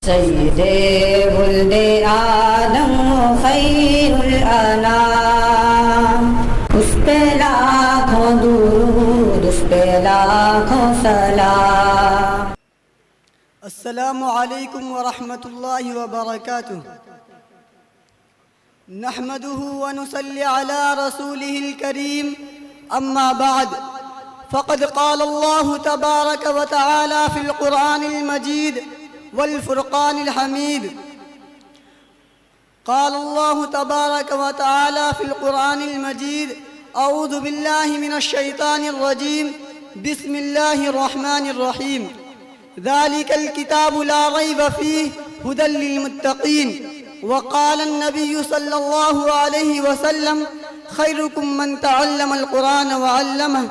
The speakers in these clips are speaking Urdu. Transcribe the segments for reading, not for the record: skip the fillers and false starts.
سید ولد آدم خیر الانام، اس پہ لاکھوں درود، اس پہ لاکھوں سلام۔ السلام علیکم ورحمۃ اللہ وبرکاتہ۔ نحمده ونصلي على رسوله الكريم، اما بعد فقد قال الله تبارك وتعالى في القرآن المجيد والفرقان الحميد. قال الله تبارك وتعالى في القرآن المجيد: أعوذ بالله من الشيطان الرجيم، بسم الله الرحمن الرحيم. ذلك الكتاب لا ريب فيه هدى للمتقين. وقال النبي صلى الله عليه وسلم: خيركم من تعلم القرآن وعلمه.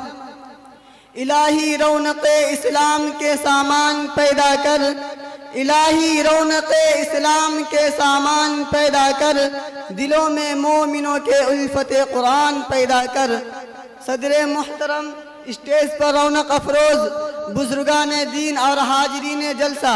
الہی رونق اسلام کے سامان پیدا کر، الہی رونق اسلام کے سامان پیدا کر، دلوں میں مومنوں کے الفت قرآن پیدا کر۔ صدر محترم، اسٹیج پر رونق افروز بزرگان دین اور حاضرین جلسہ،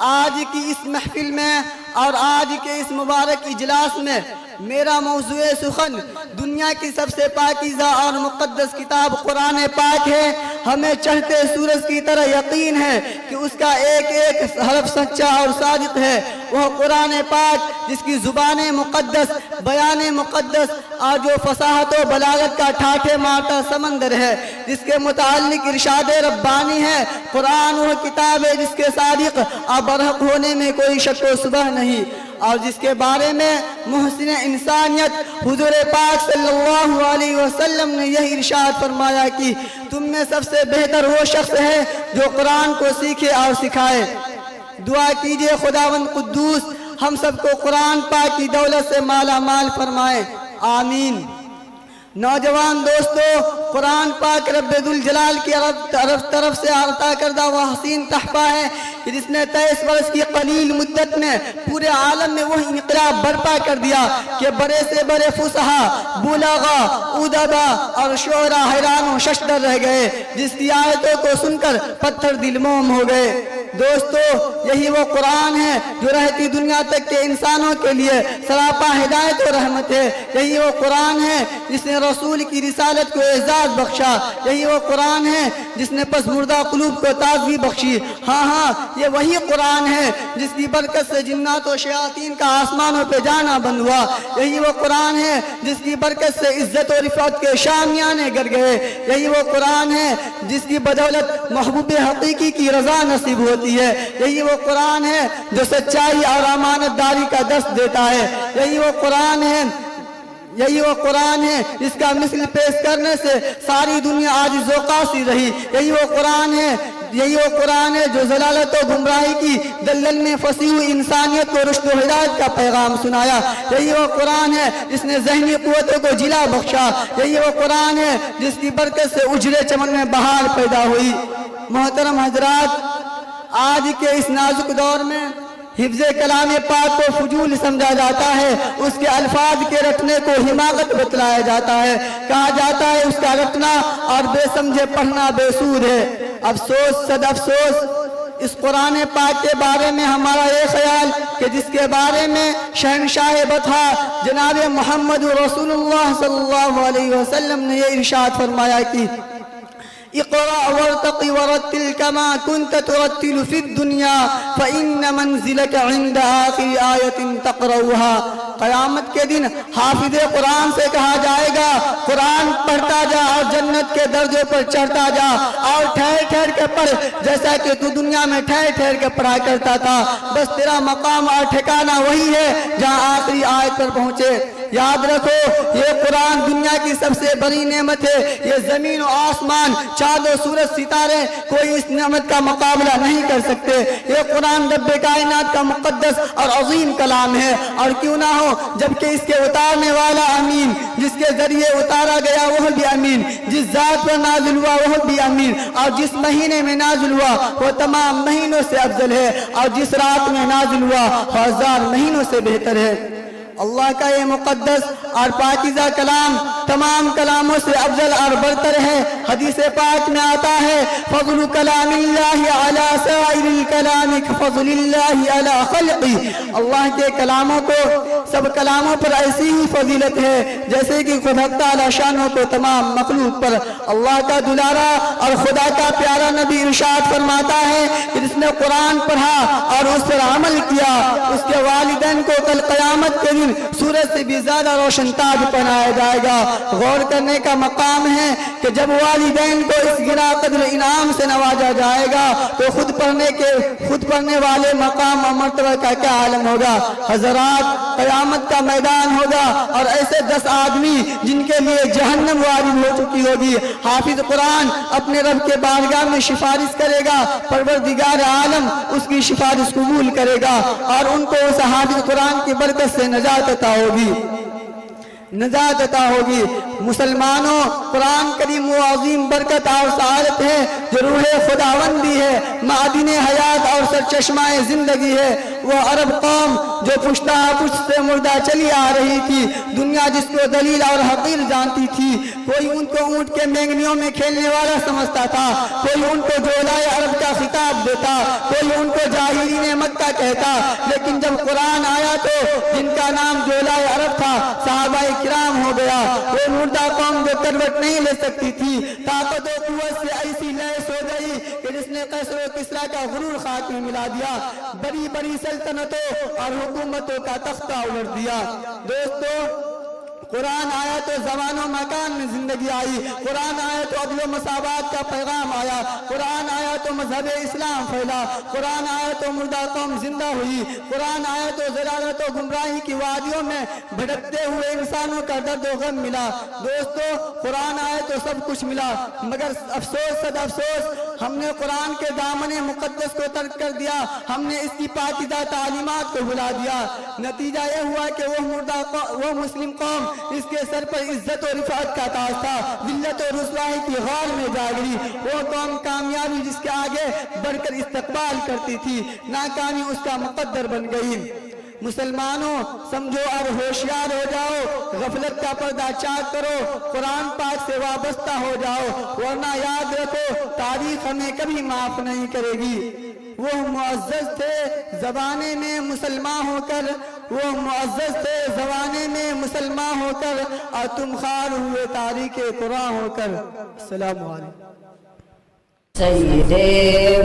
آج کی اس محفل میں اور آج کے اس مبارک اجلاس میں میرا موضوع سخن دنیا کی سب سے پاکیزہ اور مقدس کتاب قرآن پاک ہے۔ ہمیں چڑھتے سورج کی طرح یقین ہے کہ اس کا ایک ایک حرف سچا اور صادق ہے۔ وہ قرآن پاک جس کی زبان مقدس، بیان مقدس اور جو فصاحت و بلاغت کا ٹھاٹھے مارتا سمندر ہے، جس کے متعلق ارشاد ربانی ہے۔ قرآن وہ کتاب ہے جس کے صادق اور برحق ہونے میں کوئی شک و شبہ نہیں، اور جس کے بارے میں محسن انسانیت حضور پاک صلی اللہ علیہ وسلم نے یہی ارشاد فرمایا کہ تم میں سب سے بہتر وہ شخص ہے جو قرآن کو سیکھے اور سکھائے۔ دعا کیجئے خداوند قدوس ہم سب کو قرآن پاک کی دولت سے مالا مال فرمائے، آمین۔ نوجوان دوستو، قرآن پاک رب ذوالجلال کی طرف سے عطا کردہ وہ حسین تحفہ ہے کہ جس نے 23 برس کی قلیل مدت میں پورے عالم میں وہ انقلاب برپا کر دیا کہ بڑے سے بڑے فصحا، بلغا، ادبا اور شعرا حیران و ششدر رہ گئے، جس کی آیتوں کو سن کر پتھر دل موم ہو گئے۔ دوستو، یہی وہ قرآن ہے جو رہتی دنیا تک کے انسانوں کے لیے سراپا ہدایت و رحمت ہے۔ یہی وہ قرآن ہے جس نے رسول کی رسالت کو اعزاز بخشا۔ یہی وہ قرآن ہے جس نے پس مردہ قلوب کو تازگی بخشی۔ ہاں، یہ وہی قرآن ہے جس کی برکت سے جنات و شیاطین کا آسمانوں پہ جانا بند ہوا۔ یہی وہ قرآن ہے جس کی برکت سے عزت و رفعت کے شامیانے گر گئے۔ یہی وہ قرآن ہے جس کی بدولت محبوب حقیقی کی رضا نصیب ہوتی ہے۔ یہی وہ قرآن ہے جو سچائی اور امانت داری کا درس دیتا ہے۔ یہی وہ قرآن ہے جس کا مثل پیش کرنے سے ساری دنیا عاجز و قاصر رہی۔ یہی وہ قرآن ہے جو ضلالت و گمراہی کی دلدل میں پھنسی ہوئی انسانیت کو رشد و ہدایت کا پیغام سنایا۔ یہی وہ قرآن ہے جس نے ذہنی قوتوں کو جلا بخشا۔ یہی وہ قرآن ہے جس کی برکت سے اجڑے چمن میں بہار پیدا ہوئی۔ محترم حضرات، آج کے اس نازک دور میں حفظ کلام پاک کو فضول سمجھا جاتا ہے، اس کے الفاظ کے رٹنے کو حماقت بتلایا جاتا ہے، کہا جاتا ہے اس کا رٹنا اور بے سمجھے پڑھنا بے سود ہے۔ افسوس صد افسوس، اس قرآن پاک کے بارے میں ہمارا یہ خیال کہ جس کے بارے میں شہنشاہ بطحا جناب محمد رسول اللہ صلی اللہ علیہ وسلم نے یہ ارشاد فرمایا کہ اقرأ وارتقي ورتل كما كنت ترتل في الدنيا فإن منزلك عند آخر آية تقرأها۔ قیامت کے دن حافظ قرآن سے کہا جائے گا قرآن پڑھتا جا اور جنت کے درجوں پر چڑھتا جا، اور ٹھہر ٹھہر کے پڑھ جیسا کہ تو دنیا میں ٹھہر ٹھہر کے پڑھا کرتا تھا۔ بس تیرا مقام اور ٹھکانہ وہی ہے جہاں آخری آیت پر پہنچے۔ یاد رکھو، یہ قرآن دنیا کی سب سے بڑی نعمت ہے۔ یہ زمین و آسمان، چاند و سورج، ستارے کوئی اس نعمت کا مقابلہ نہیں کر سکتے۔ یہ قرآن رب کائنات کا مقدس اور عظیم کلام ہے، اور کیوں نہ ہو جبکہ اس کے اتارنے والا امین، جس کے ذریعے اتارا گیا وہ بھی امین، جس ذات پر نازل ہوا وہ بھی امین، اور جس مہینے میں نازل ہوا وہ تمام مہینوں سے افضل ہے، اور جس رات میں نازل ہوا وہ 1000 مہینوں سے بہتر ہے۔ اللہ کا یہ مقدس اور پاکیزہ کلام تمام کلاموں سے افضل اور برتر ہے۔ حدیث پاک میں آتا ہے فضل کلام اللہ علی سائر الکلام کفضل اللہ علی خلقی، اللہ کے کلاموں کو سب کلاموں پر ایسی ہی فضیلت ہے جیسے کہ خدا تعالی شانوں کو تمام مخلوق پر۔ اللہ کا دلارا اور خدا کا پیارا نبی ارشاد فرماتا ہے کہ جس نے قرآن پڑھا اور اس پر عمل کیا اس کے والدین کو کل قیامت کے دن سورج سے بھی زیادہ روشن تاج پہنایا جائے گا۔ غور کرنے کا مقام ہے کہ جب والدین کو اس گرا قدر انعام سے نوازا جائے گا تو خود پڑھنے والے مقام و مرتبہ کا کیا عالم ہوگا۔ حضرات، قیامت کا میدان ہوگا اور ایسے 10 آدمی جن کے لیے جہنم وارد ہو چکی ہوگی، حافظ قرآن اپنے رب کے بارگاہ میں سفارش کرے گا، پروردگار عالم اس کی سفارش قبول کرے گا اور ان کو اس حافظ قرآن کی برکت سے نجات عطا ہوگی۔ مسلمانوں، قرآن کریم و عظیم برکت اور سعادت ہے جو روح خداوندی ہے، معدن حیات اور سرچشمہ زندگی ہے۔ وہ عرب قوم جو پشتہ پشت سے مردہ چلی آ رہی تھی، دنیا جس کو دلیل اور حقیر جانتی تھی، کوئی ان کو اونٹ کے مینگنیوں میں کھیلنے والا سمجھتا تھا، کوئی ان کو جولائے عرب کا خطاب دیتا، کوئی ان کو جاہلین مکہ کہتا، لیکن جب قرآن آیا تو جن کا نام جولائے عرب تھا صحابہ کرام ہو گیا۔ وہ مردہ قوم جو کروٹ نہیں لے سکتی تھی، طاقت و قوت سے ایسی لیس ہو گئی کہ جس نے قیصر و کسریٰ کا غرور خاک میں ملا دیا، بڑی بڑی سلطنتوں اور حکومتوں کا تختہ الٹ دیا۔ دوستو، قرآن آیا تو زمان و مکان میں زندگی آئی، قرآن آیا تو عدل و مساوات کا پیغام آیا، قرآن آیا تو مذہب اسلام پھیلا، قرآن آیا تو مردہ قوم زندہ ہوئی، قرآن آیا تو ضلالت و گمراہی کی وادیوں میں بھٹکتے ہوئے انسانوں کا درد و غم ملا۔ دوستو، قرآن آیا تو سب کچھ ملا، مگر افسوس صد افسوس ہم نے قرآن کے دامن مقدس کو ترک کر دیا، ہم نے اس کی پاکیزہ تعلیمات کو بھلا دیا۔ نتیجہ یہ ہوا کہ وہ مسلم قوم اس کے سر پر عزت و رفعت کا تاج تھا، ذلت و رسوائی کی غار میں جا گری۔ وہ قوم کامیابی جس کے آگے بڑھ کر استقبال کرتی تھی، ناکامی اس کا مقدر بن گئی۔ مسلمانوں، سمجھو اور ہوشیار ہو جاؤ، غفلت کا پردہ چاک کرو، قرآن پاک سے وابستہ ہو جاؤ، ورنہ یاد رکھو تاریخ ہمیں کبھی معاف نہیں کرے گی۔ وہ معزز تھے زمانے میں مسلمان ہو کر، وہ معزز تھے زمانے میں مسلمان ہو کر، اور تم خار ہوئے تاریخ قرآن ہو کر۔ السلام علیکم۔ سید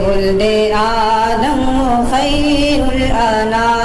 ولد آدم خیر الانام